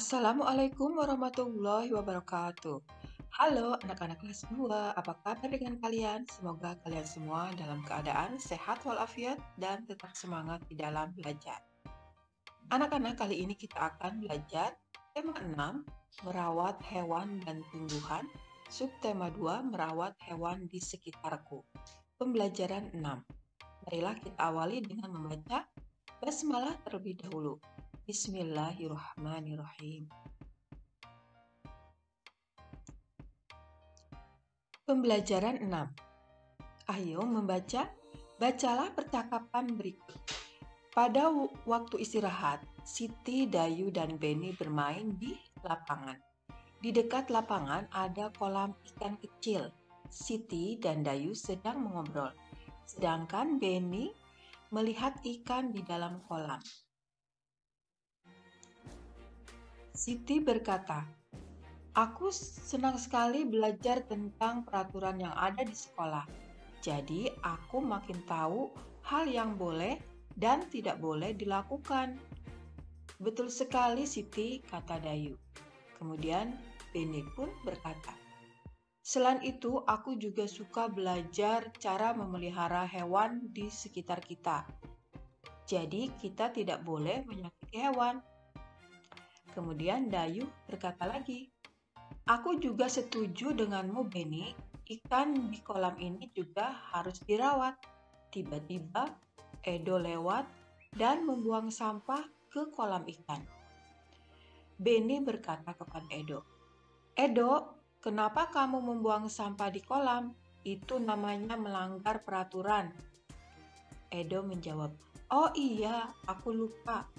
Assalamualaikum warahmatullahi wabarakatuh. Halo anak-anak kelas 2, apa kabar dengan kalian? Semoga kalian semua dalam keadaan sehat walafiat dan tetap semangat di dalam belajar. Anak-anak, kali ini kita akan belajar tema 6, merawat hewan dan tumbuhan, subtema 2, merawat hewan di sekitarku. Pembelajaran 6. Marilah kita awali dengan membaca basmalah terlebih dahulu. Bismillahirrahmanirrahim. Pembelajaran 6. Ayo membaca. Bacalah percakapan berikut. Pada waktu istirahat, Siti, Dayu, dan Beni bermain di lapangan. Di dekat lapangan ada kolam ikan kecil. Siti dan Dayu sedang mengobrol, sedangkan Beni melihat ikan di dalam kolam. Siti berkata, "Aku senang sekali belajar tentang peraturan yang ada di sekolah. Jadi aku makin tahu hal yang boleh dan tidak boleh dilakukan." "Betul sekali, Siti," kata Dayu. Kemudian Beni pun berkata, "Selain itu, aku juga suka belajar cara memelihara hewan di sekitar kita. Jadi kita tidak boleh menyakiti hewan." Kemudian Dayu berkata lagi, "Aku juga setuju denganmu, Beni. Ikan di kolam ini juga harus dirawat." Tiba-tiba Edo lewat dan membuang sampah ke kolam ikan. Beni berkata kepada Edo, "Edo, kenapa kamu membuang sampah di kolam? Itu namanya melanggar peraturan." Edo menjawab, "Oh iya, aku lupa.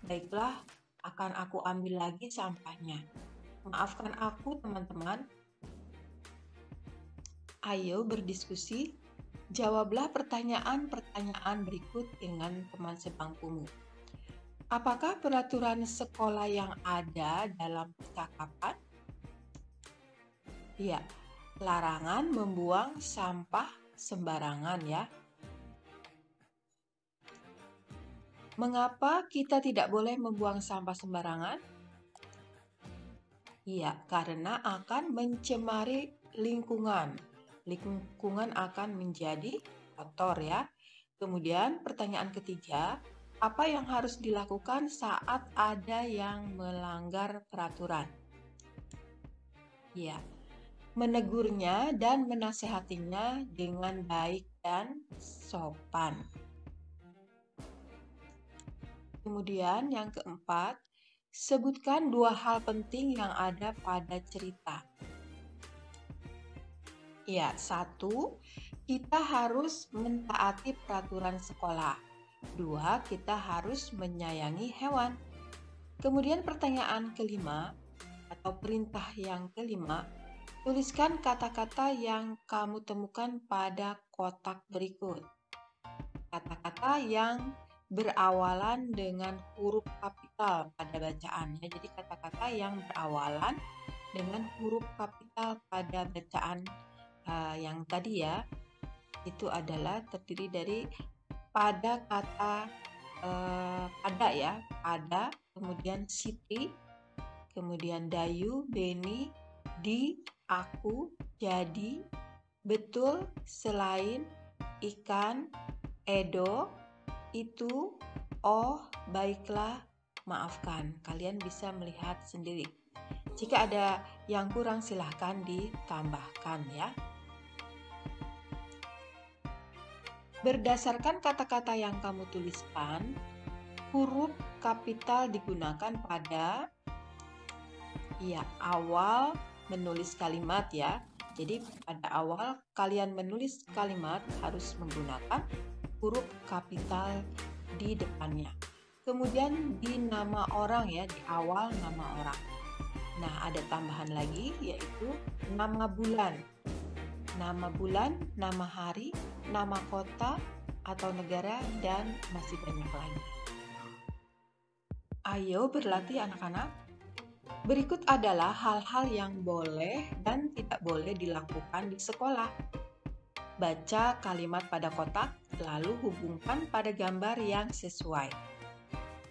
Baiklah, akan aku ambil lagi sampahnya. Maafkan aku, teman-teman." Ayo berdiskusi. Jawablah pertanyaan-pertanyaan berikut dengan teman sebangkumu. Apakah peraturan sekolah yang ada dalam percakapan? Ya, larangan membuang sampah sembarangan ya. Mengapa kita tidak boleh membuang sampah sembarangan? Ya, karena akan mencemari lingkungan. Lingkungan akan menjadi kotor ya. Kemudian pertanyaan ketiga, apa yang harus dilakukan saat ada yang melanggar peraturan? Ya, menegurnya dan menasehatinya dengan baik dan sopan. Kemudian yang keempat, sebutkan 2 hal penting yang ada pada cerita. Ya, 1, kita harus mentaati peraturan sekolah. 2, kita harus menyayangi hewan. Kemudian pertanyaan kelima atau perintah yang kelima, tuliskan kata-kata yang kamu temukan pada kotak berikut. Kata-kata yang berawalan dengan huruf kapital pada bacaan ya. Jadi kata-kata yang berawalan dengan huruf kapital pada bacaan yang tadi ya, itu adalah terdiri dari pada kata pada ya, pada, kemudian Siti, kemudian Dayu, Beni, di, aku, jadi, betul, selain, ikan, Edo, itu, oh, baiklah, maafkan. Kalian bisa melihat sendiri. Jika ada yang kurang silahkan ditambahkan ya. Berdasarkan kata-kata yang kamu tuliskan, huruf kapital digunakan pada awal menulis kalimat ya. Jadi pada awal kalian menulis kalimat harus menggunakan huruf kapital di depannya. Kemudian di nama orang ya, di awal nama orang. Nah, ada tambahan lagi yaitu nama bulan. Nama bulan, nama hari, nama kota atau negara, dan masih banyak lagi. Ayo berlatih anak-anak. Berikut adalah hal-hal yang boleh dan tidak boleh dilakukan di sekolah. Baca kalimat pada kotak, lalu hubungkan pada gambar yang sesuai.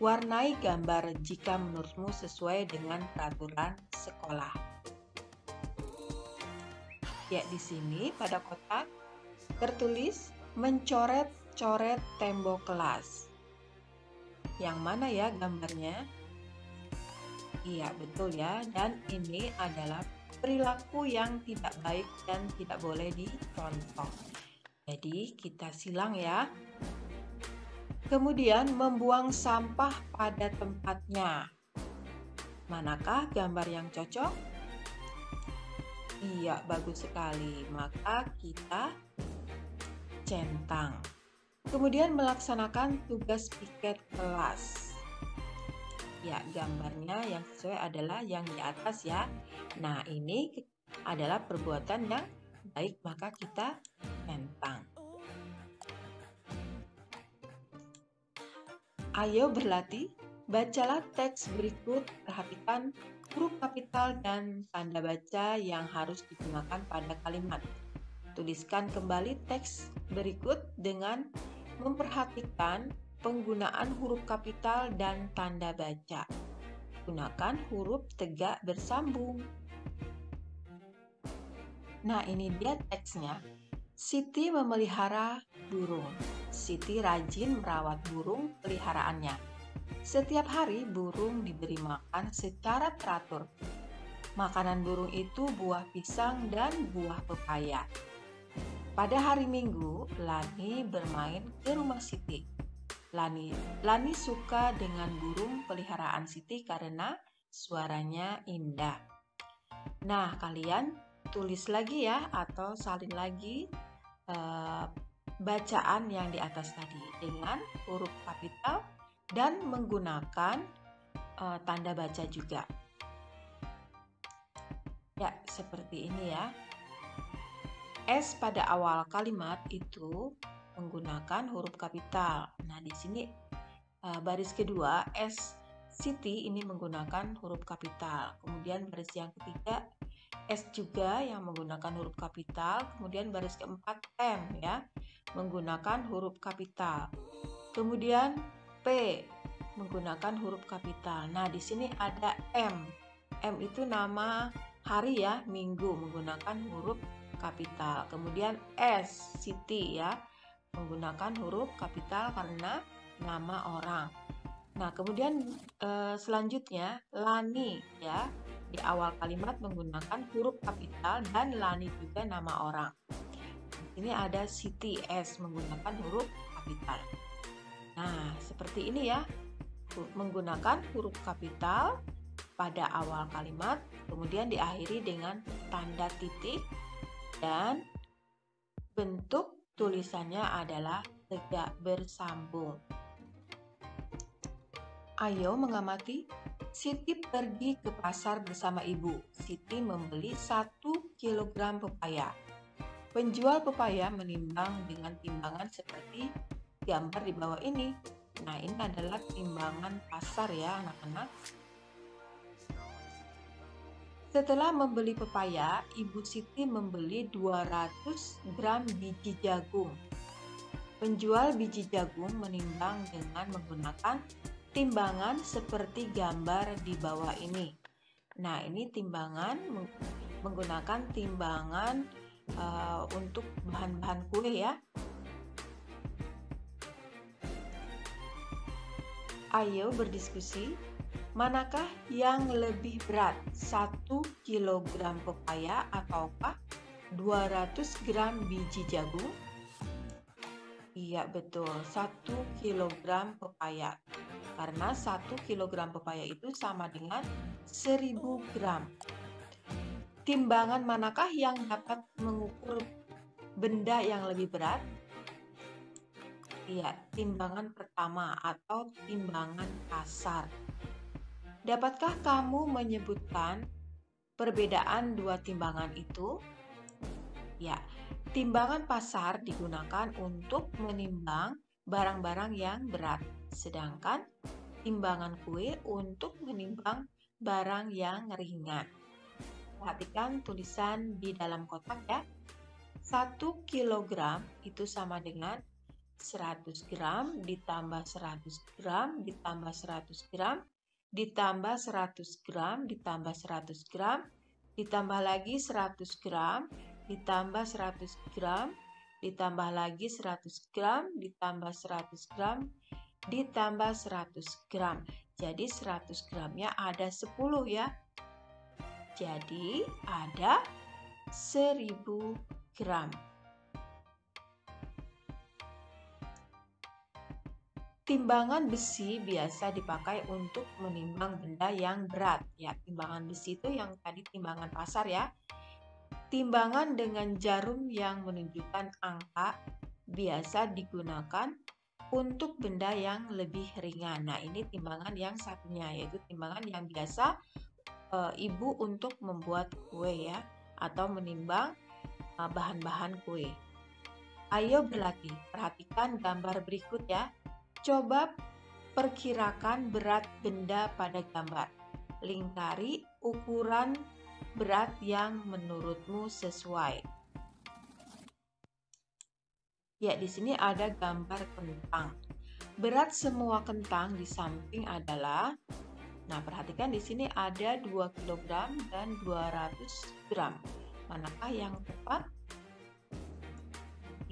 Warnai gambar jika menurutmu sesuai dengan peraturan sekolah. Ya, di sini pada kotak tertulis mencoret-coret tembok kelas. Yang mana ya gambarnya? Iya, betul ya. Dan ini adalah perilaku yang tidak baik dan tidak boleh dicontoh. Jadi, kita silang ya. Kemudian, membuang sampah pada tempatnya. Manakah gambar yang cocok? Iya, bagus sekali. Maka kita centang. Kemudian, melaksanakan tugas piket kelas. Ya, gambarnya yang sesuai adalah yang di atas ya. Nah, ini adalah perbuatan yang baik, maka kita centang. Ayo berlatih, bacalah teks berikut, perhatikan huruf kapital dan tanda baca yang harus digunakan pada kalimat. Tuliskan kembali teks berikut dengan memperhatikan penggunaan huruf kapital dan tanda baca. Gunakan huruf tegak bersambung. Nah, ini dia teksnya. Siti memelihara burung. Siti rajin merawat burung peliharaannya. Setiap hari burung diberi makan secara teratur. Makanan burung itu buah pisang dan buah pepaya. Pada hari Minggu, Lani bermain ke rumah Siti. Lani suka dengan burung peliharaan Siti karena suaranya indah. Nah, kalian tulis lagi ya atau salin lagi bacaan yang di atas tadi dengan huruf kapital dan menggunakan tanda baca juga. Ya, seperti ini ya. S pada awal kalimat itu menggunakan huruf kapital. Nah, di sini baris kedua S Siti ini menggunakan huruf kapital. Kemudian baris yang ketiga S juga yang menggunakan huruf kapital. Kemudian baris keempat M ya menggunakan huruf kapital. Kemudian P menggunakan huruf kapital. Nah, di sini ada M. M itu nama hari ya, Minggu menggunakan huruf kapital. Kemudian S Siti ya menggunakan huruf kapital karena nama orang. Nah, kemudian selanjutnya Lani ya di awal kalimat menggunakan huruf kapital dan Lani juga nama orang. Ini ada Siti S menggunakan huruf kapital. Nah, seperti ini ya. Menggunakan huruf kapital pada awal kalimat, kemudian diakhiri dengan tanda titik dan bentuk tulisannya adalah tegak bersambung. Ayo mengamati. Siti pergi ke pasar bersama ibu. Siti membeli 1 kg pepaya. Penjual pepaya menimbang dengan timbangan seperti gambar di bawah ini. Nah, ini adalah timbangan pasar ya anak-anak. Setelah membeli pepaya, Ibu Siti membeli 200 gram biji jagung. Penjual biji jagung menimbang dengan menggunakan timbangan seperti gambar di bawah ini. Nah, ini timbangan menggunakan timbangan untuk bahan-bahan kue ya. Ayo berdiskusi. Manakah yang lebih berat, 1 kg pepaya ataukah 200 gram biji jagung? Iya betul, 1 kg pepaya. Karena 1 kg pepaya itu sama dengan 1000 gram. Timbangan manakah yang dapat mengukur benda yang lebih berat? Iya, timbangan pertama atau timbangan pasar. Dapatkah kamu menyebutkan perbedaan dua timbangan itu? Ya, timbangan pasar digunakan untuk menimbang barang-barang yang berat, sedangkan timbangan kue untuk menimbang barang yang ringan. Perhatikan tulisan di dalam kotak ya. 1 kilogram itu sama dengan 100 gram ditambah 100 gram ditambah 100 gram ditambah 100 gram ditambah 100 gram ditambah lagi 100 gram ditambah 100 gram ditambah lagi 100 gram ditambah 100 gram ditambah 100 gram. Jadi 100 gramnya ada 10 ya. Jadi ada 1000 gram. Timbangan besi biasa dipakai untuk menimbang benda yang berat. Ya, timbangan besi itu yang tadi timbangan pasar ya. Timbangan dengan jarum yang menunjukkan angka biasa digunakan untuk benda yang lebih ringan. Nah, ini timbangan yang satunya, yaitu timbangan yang biasa ibu untuk membuat kue ya, atau menimbang bahan-bahan kue. Ayo berlatih, perhatikan gambar berikut ya. Coba perkirakan berat benda pada gambar. Lingkari ukuran berat yang menurutmu sesuai. Ya, di sini ada gambar kentang. Berat semua kentang di samping adalah, nah perhatikan di sini ada 2 kg dan 200 gram. Manakah yang tepat?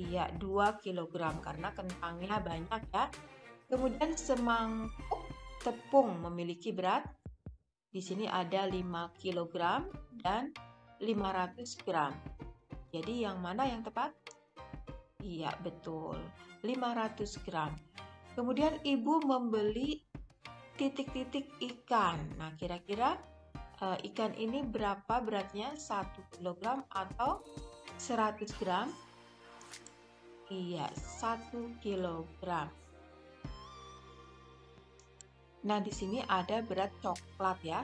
Iya, 2 kg karena kentangnya banyak ya. Kemudian semangkuk tepung memiliki berat, di sini ada 5 kg dan 500 gram. Jadi yang mana yang tepat? Iya, betul. 500 gram. Kemudian ibu membeli titik-titik ikan. Nah, kira-kira ikan ini berapa beratnya? 1 kg atau 100 gram? Iya, 1 kg. Nah, di sini ada berat coklat ya.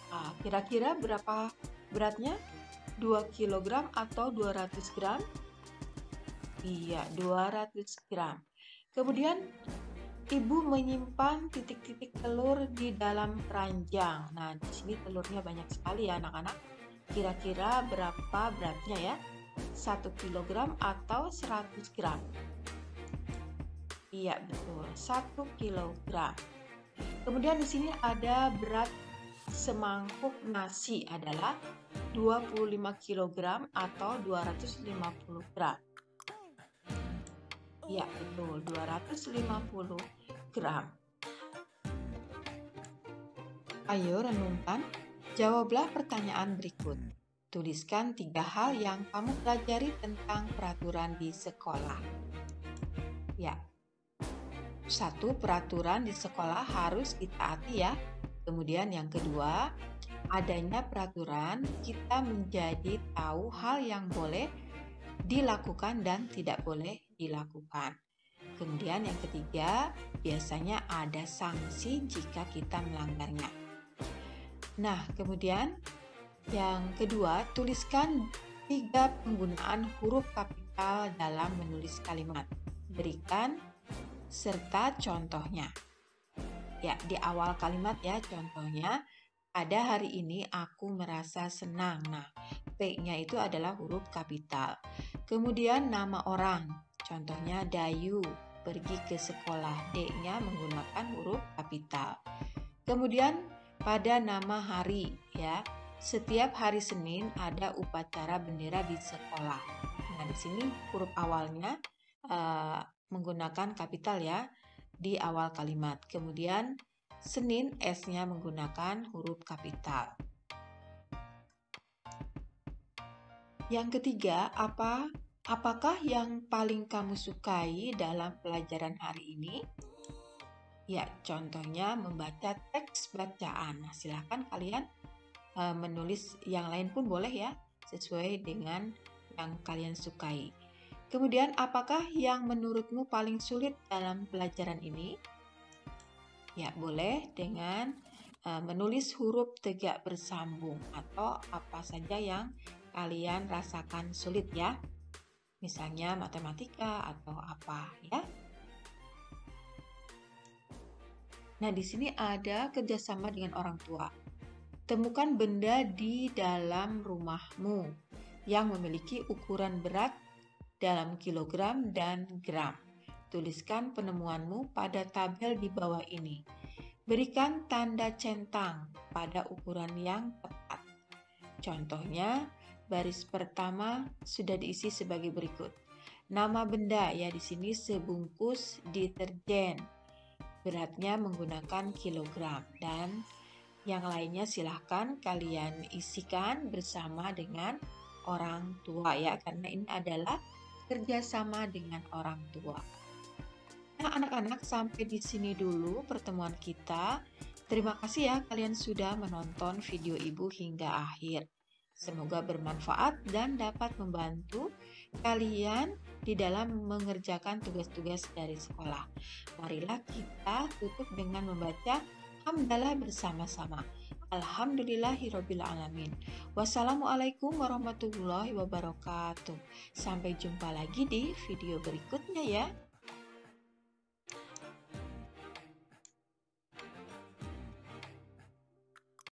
Nah, kira-kira berapa beratnya? 2 kg atau 200 gram? Iya, 200 gram. Kemudian ibu menyimpan titik-titik telur di dalam keranjang. Nah, di sini telurnya banyak sekali ya anak-anak. Kira-kira berapa beratnya ya? 1 kg atau 100 gram? Iya, betul. 1 kg. Kemudian di sini ada berat semangkuk nasi adalah 25 kg atau 250 gram. Ya, betul, 250 gram. Ayo renungkan, jawablah pertanyaan berikut. Tuliskan 3 hal yang kamu pelajari tentang peraturan di sekolah. Ya, 1. Peraturan di sekolah harus ditaati ya. Kemudian yang kedua, adanya peraturan kita menjadi tahu hal yang boleh dilakukan dan tidak boleh dilakukan. Kemudian yang ketiga, biasanya ada sanksi jika kita melanggarnya. Nah, kemudian yang kedua, tuliskan 3 penggunaan huruf kapital dalam menulis kalimat. Berikan serta contohnya. Ya, di awal kalimat ya, contohnya, pada hari ini aku merasa senang. Nah, P-nya itu adalah huruf kapital. Kemudian nama orang, contohnya Dayu, pergi ke sekolah. D-nya menggunakan huruf kapital. Kemudian pada nama hari ya, setiap hari Senin ada upacara bendera di sekolah. Nah, di sini huruf awalnya menggunakan kapital ya di awal kalimat. Kemudian Senin S-nya menggunakan huruf kapital. Yang ketiga, apakah yang paling kamu sukai dalam pelajaran hari ini? Ya, contohnya membaca teks bacaan. Nah, silakan kalian menulis yang lain pun boleh ya, sesuai dengan yang kalian sukai. Kemudian, apakah yang menurutmu paling sulit dalam pelajaran ini? Ya, boleh dengan menulis huruf tegak bersambung atau apa saja yang kalian rasakan sulit ya. Misalnya matematika atau apa ya. Nah, di sini ada kerjasama dengan orang tua. Temukan benda di dalam rumahmu yang memiliki ukuran berat dalam kilogram dan gram. Tuliskan penemuanmu pada tabel di bawah ini. Berikan tanda centang pada ukuran yang tepat. Contohnya, baris pertama sudah diisi sebagai berikut. Nama benda, ya di sini sebungkus deterjen. Beratnya menggunakan kilogram, dan yang lainnya silahkan kalian isikan bersama dengan orang tua ya, karena ini adalah kerjasama dengan orang tua. Nah, anak-anak, sampai di sini dulu pertemuan kita. Terima kasih ya kalian sudah menonton video Ibu hingga akhir. Semoga bermanfaat dan dapat membantu kalian di dalam mengerjakan tugas-tugas dari sekolah. Marilah kita tutup dengan membaca hamdalah bersama-sama. Alhamdulillahirabbil alamin. Wassalamualaikum warahmatullahi wabarakatuh. Sampai jumpa lagi di video berikutnya ya.